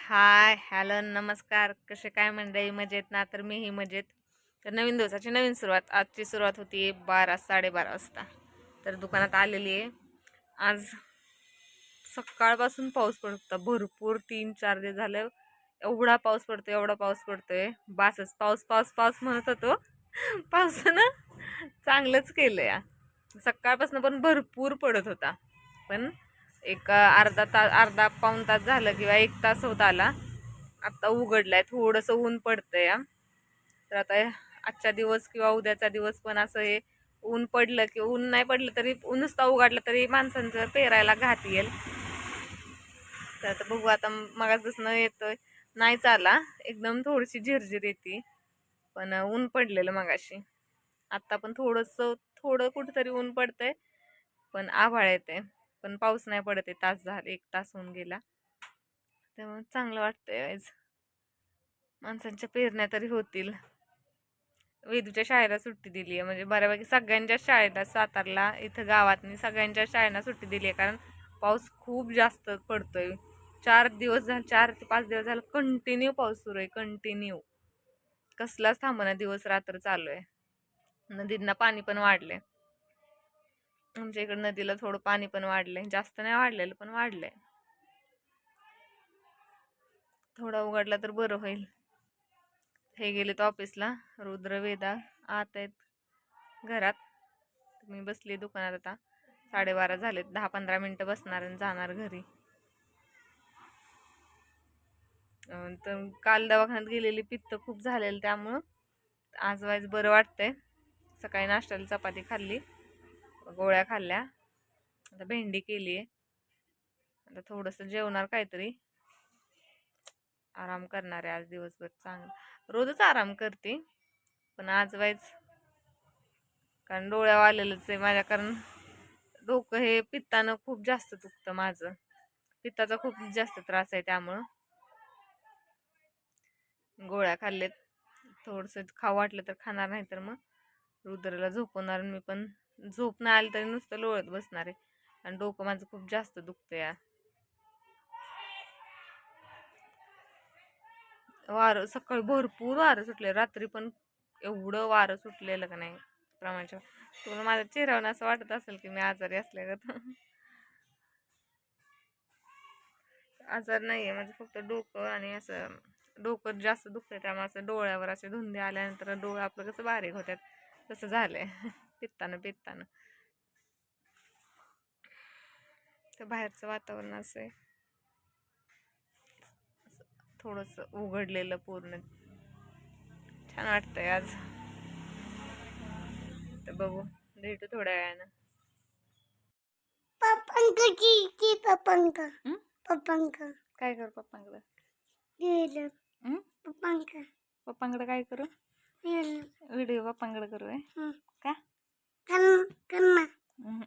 Hi hello नमस्कार. कसे काय मंडळी? मजेत ना? तर मीही मजेत. तर नवीन दिवसाची नवीन सुरुवात. आजची सुरुवात होती 12-12:30 वाजता. तर दुकानात आलेली आहे. आज सकाळपासून पाऊस पडत होता भरपूर. 3-4 दिवस झाले एवढा पाऊस पडतोय, एवढा पाऊस पडतोय. बासच पाऊस पाऊस पाऊस म्हणत होतो. पावसानं चांगलंच केलं या. सकाळपासून पण भरपूर पडत होता. पण एक अर्धा तास, अर्धा पाऊण तास झालं किंवा 1 तास होत आला. आता उघडलाय, थोडंसं ऊन पडतंय. तर आता आजचा दिवस किंवा उद्याचा दिवस पण असं हे ऊन पडलं किंवा ऊन नाही पडलं तरी, ऊन नुसता उघडलं तरी माणसांचं पेरायला घात येईल. तर आता बघू. आता मगापासून येतोय, नाही चाला, एकदम थोडीशी झिरझिर येते. पण ऊन पडलेलं मगाशी. आता पण थोडं कुठंतरी ऊन पडतंय, पण आभाळ येते. पण पाऊस नाही पडत आहे. तास झाले, 1 तास होऊन गेला. त्यामुळे चांगलं वाटतंय. आज माणसांच्या पेरण्या तरी होतील. वेदूच्या शाळेला सुट्टी दिली आहे, म्हणजे बऱ्यापैकी सगळ्यांच्या शाळेला, सातारला इथं गावातनी सगळ्यांच्या शाळेला सुट्टी दिली आहे. कारण पाऊस खूप जास्त पडतोय. 4 दिवस झाले, 4 ते 5 दिवस झालं कंटिन्यू पाऊस सुरू आहे. कंटिन्यू कसलाच थांबना, दिवस रात्र चालू आहे. नदींना पाणी पण वाढले. आमच्या इकडे नदीला थोडं पाणी पण वाढलंय. जास्त नाही वाढलेलं, पण वाढलंय. थोडा उघडला तर बरं होईल. हे गेलेत ऑफिसला. रुद्र, वेदा आत आहेत घरात. मी बसली दुकानात. आता 12:30 झालेत. 10-15 मिनिटं बसणार आणि जाणार घरी. तर काल दवाखान्यात गेलेली, पित्त खूप झालेलं, त्यामुळं आज वाईज बरं वाटतंय. सकाळी नाश्त्याला चपाती खाल्ली, गोळ्या खाल्ल्या. आता भेंडी केली आहे. आता थोडंसं जेवणार काहीतरी, आराम करणार आहे आज दिवसभर. चांगलं रोजच आराम करते, पण आज वाईज कारण डोळ्यावर आलेलंच आहे माझ्या. कारण डोकं हे पित्तानं खूप जास्त दुखतं माझं. पित्ताचा खूप जास्त त्रास आहे, त्यामुळं गोळ्या खाल्लेत. थोडंसं खाऊ वाटलं तर खाणार, नाही तर मग रुद्राला झोपवणार. मी पण झोप नाही आली तरी नुसतं लोळत बसणार आहे. आणि डोकं माझं खूप जास्त दुखतं या. वारं सकाळी भरपूर वारं सुटले, रात्री पण एवढं वारं सुटलेलं का नाही प्रमाणाच्या. तुम्हाला माझ्या चेहऱ्यावर असं वाटत असेल की मी आजारी असल्यागत. आजार नाहीये म्हणजे फक्त डोकं, आणि असं डोकं जास्त दुखतंय, त्यामुळे असं डोळ्यावर असे धुंदे आल्यानंतर डोळे आपलं कसं बारीक होतात, तसं झालंय. पित्तानं तर बाहेरचं वातावरण असं आहे, थोडंसं उघडलेलं पूर्ण. छान वाटतंय आज. तर बघू, भेटू थोड्या वेळानं. पप्पांक काय करू? पप्पांकडे काय करू? व्हिडिओ पप्पांकडे करू आहे का? हम्म.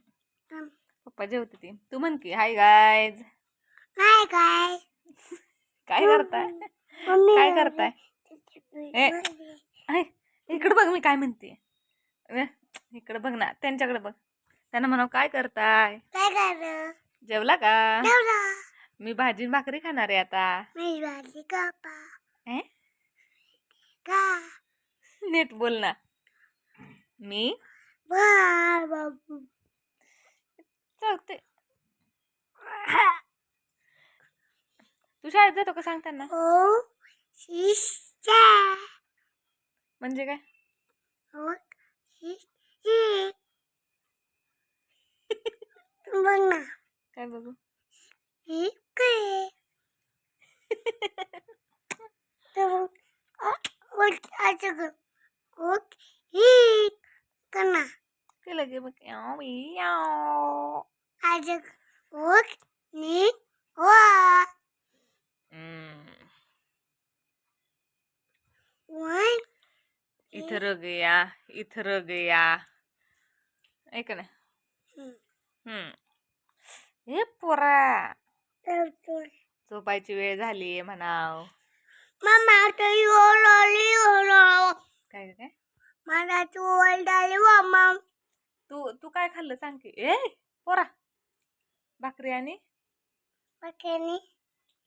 पप्पा जेवते ती. तू म्हण की हाय गायज. काय करताय? काय करताय? इकडे बघ, मी काय म्हणते. इकडे बघ ना, त्यांच्याकडे बघ. त्यांना म्हणाव, काय करताय? जेवला का? मी भाजी भाकरी खाणार आहे आता. नीट बोल ना. मी चलते. तू शाळेत जातो का सांग त्यांना? म्हणजे काय? काय बघू? केलं की बघ. इथं रग या, इथं रग या. ऐक ना. हे पोरा, झोपायची वेळ झाली म्हणाव. काय काय? तू काय खाल्लं सांग की. ए पोरा, भाकरी आणि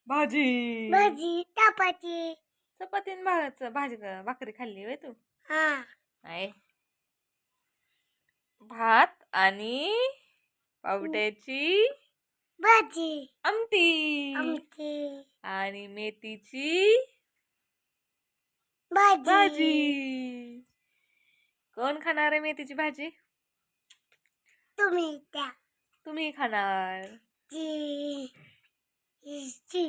भाजी भाजी चपाती. चपाती आणि भाजी भाकरी खाल्ली होय तू? हा. नाही. भात आणि पावट्याची भाजी आमटी आमटी आणि मेथीची भाजी. भाजी. कोण खाणार आहे मेथीची भाजी? तुम्ही त्या तुम्ही खाणार. ची ची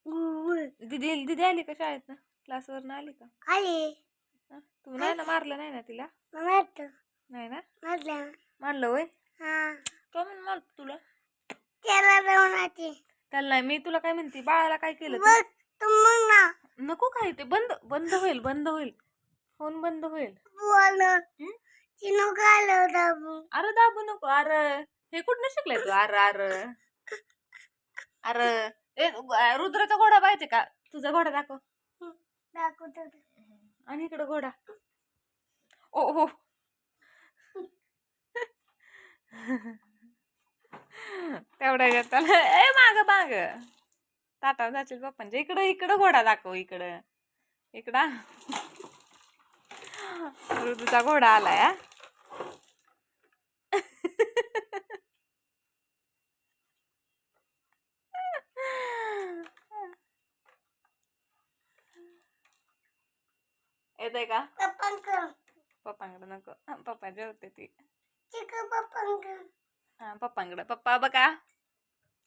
गुळ दीदी दीदी आली का शाळेत ना? क्लासवरनं आली का? खाली तू नाही ना मारलं नाही ना तिला? मारत नाही ना? मारलं. मारलं होय? हा. का म्हणून मारत तुला? त्याला रवणाची त्याला नाही. मी तुला काय म्हणते, बाळाला काय केलं तू? बघ मग ना नको काय ते, बंद बंद होईल, बंद होईल, फोन बंद होईल. बोल हं? चिनू घालव दाबू. अरे दाबू नको. अरे हे कुठनं शिकलाय तू? अरे अरे अरे ए, रुद्राचा घोडा पाहिजे का? तुझा घोडा दाखव. दाखवतो. आणि इकडं घोडा. ओ हो. तेवढ्या त्याला ए माग माग ताटा जाशील पप्पांच्या. इकडं इकडं घोडा दाखव. इकडं इकडं ऋतूचा घोडा आलाय. हा येतंय का? पप्पांक पप्पांकडे नको. पप्पा जेवते ती. चिक पप्पांक हा पप्पांकडे. पप्पा बघा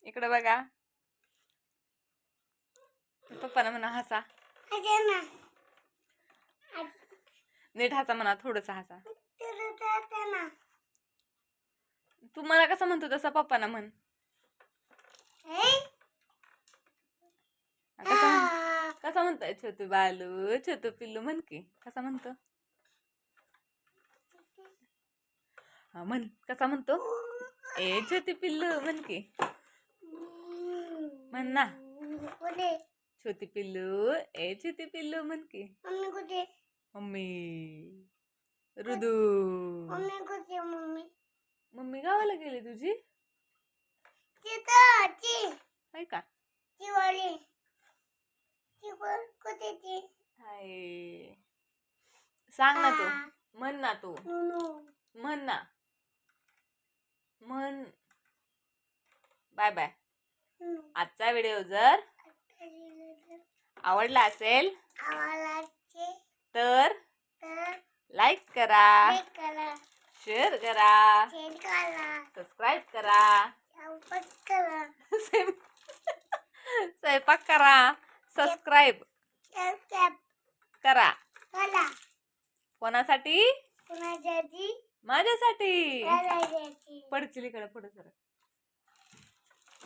इकडे बघा. पप्पाला म्हणा हसा. अजे ना नीट हसा म्हणा. थोडस हसा. तुला जाते ना तू मला कसं म्हणतो तसा पप्पाना म्हण. कसा म्हणतोय? छोटू बालू छोटू पिल्लू म्हण की. कसा म्हणतो? हा म्हण. कसा म्हणतो? ए छोटी पिल्लू म्हण की. म्हण ना. कुठे छोटी पिल्लू ए छोटी पिल्लू म्हण की. मम्मी कुठे? मम्मी रुदू. मम्मी कुठे? मम्मी मम्मी गावाला गेली तुझी? चिता ची आहे का? चिवाळी ची कुठे ची? हाय. सांग ना तू. म्हण ना तू. म्हण ना. म्हण. Bye bye. आजचा व्हिडिओ जर आवडला असेल आवालाचे तर तर लाईक करा, लाईक करा, शेअर करा, शेअर करा, सबस्क्राईब करा, सपोर्ट करा, स्वयंपाक करा, सबस्क्राईब सबस्क्राईब करा. करा. कोणासाठी? कुणासाठी? माझ्यासाठी. माझ्यासाठी. पडचिल इकडे पुढे सर.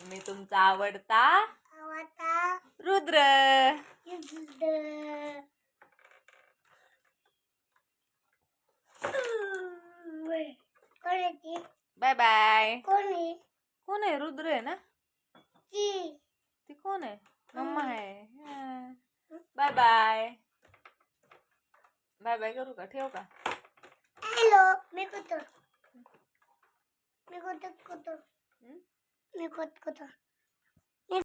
मी तुमचा आवडता आवडता रुद्र. कोणाची? Bye bye. कोणी? कोण आहे? रुद्र आहे ना? ती ती कोण आहे? मम्मा आहे. Bye bye. बाय बाय करू का? ठेव का? हॅलो मी कुठं? मी कुठं? मी कुठं?